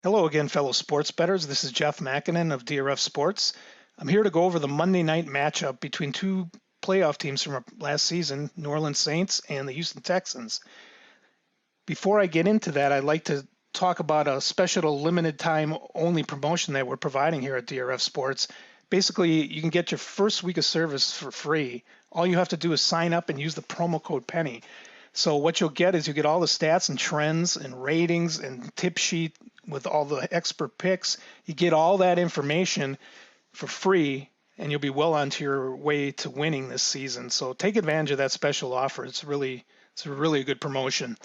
Hello again, fellow sports bettors. This is Jeff Makinen of DRF Sports. I'm here to go over the Monday night matchup between two playoff teams from last season, New Orleans Saints and the Houston Texans. Before I get into that, I'd like to talk about a special limited time only promotion that we're providing here at DRF Sports. Basically, you can get your first week of service for free. All you have to do is sign up and use the promo code PENNY. So what you'll get is you get all the stats and trends and ratings and tip sheet with all the expert picks. You get all that information for free, and you'll be well onto your way to winning this season. So take advantage of that special offer. It's a really good promotion.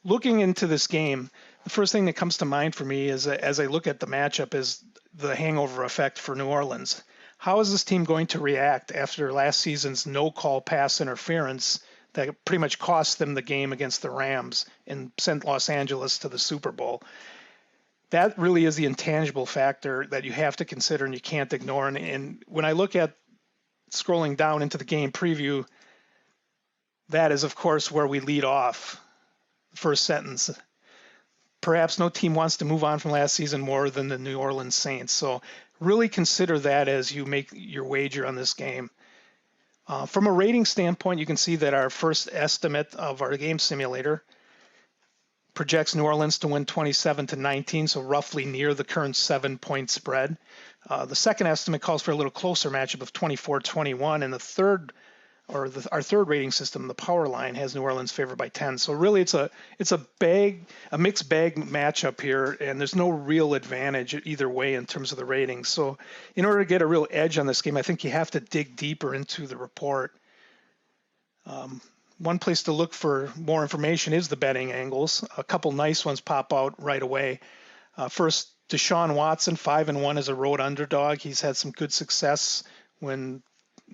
Looking into this game, the first thing that comes to mind for me is, as I look at the matchup, is the hangover effect for New Orleans. How is this team going to react after last season's no-call pass interference that pretty much cost them the game against the Rams and sent Los Angeles to the Super Bowl? That really is the intangible factor that you have to consider and you can't ignore. And when I look at scrolling down into the game preview, that is, of course, where we lead off. First sentence. Perhaps no team wants to move on from last season more than the New Orleans Saints. So really consider that as you make your wager on this game. From a rating standpoint, you can see that our first estimate of our game simulator projects New Orleans to win 27-19, so roughly near the current 7-point spread. The second estimate calls for a little closer matchup of 24-21, and our third rating system, the power line, has New Orleans favored by 10. So really, it's a mixed bag matchup here, and there's no real advantage either way in terms of the ratings. So in order to get a real edge on this game, I think you have to dig deeper into the report. One place to look for more information is the betting angles. A couple nice ones pop out right away. First, Deshaun Watson, 5-1 as a road underdog. He's had some good success when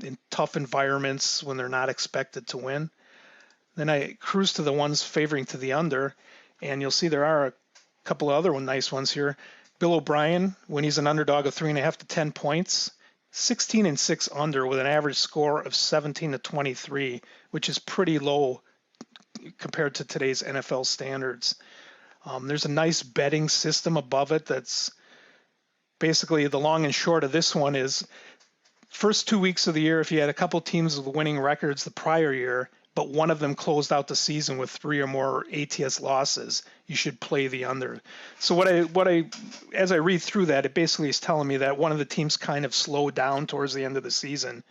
in tough environments when they're not expected to win. Then I cruise to the ones favoring to the under, and you'll see there are a couple of other nice ones here. Bill O'Brien, when he's an underdog of 3.5 to 10 points, 16-6 under with an average score of 17-23, which is pretty low compared to today's NFL standards. There's a nice betting system above it that's basically the long and short of this one is first 2 weeks of the year, if you had a couple teams with winning records the prior year, but one of them closed out the season with 3 or more ATS losses, you should play the under. So as I read through that, it basically is telling me that one of the teams kind of slowed down towards the end of the season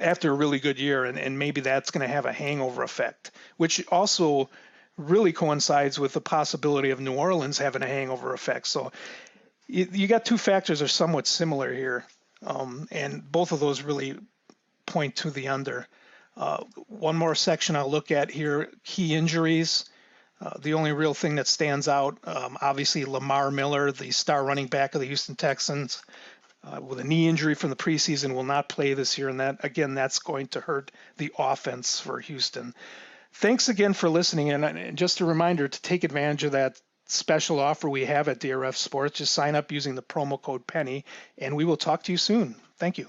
after a really good year, and maybe that's going to have a hangover effect, which also really coincides with the possibility of New Orleans having a hangover effect. So you got two factors that are somewhat similar here. And both of those really point to the under. One more section I'll look at here, key injuries. The only real thing that stands out, obviously Lamar Miller, the star running back of the Houston Texans, with a knee injury from the preseason, will not play this year. And that's going to hurt the offense for Houston. Thanks again for listening. And just a reminder to take advantage of that special offer we have at DRF Sports. Just sign up using the promo code PENNY, and we will talk to you soon. Thank you.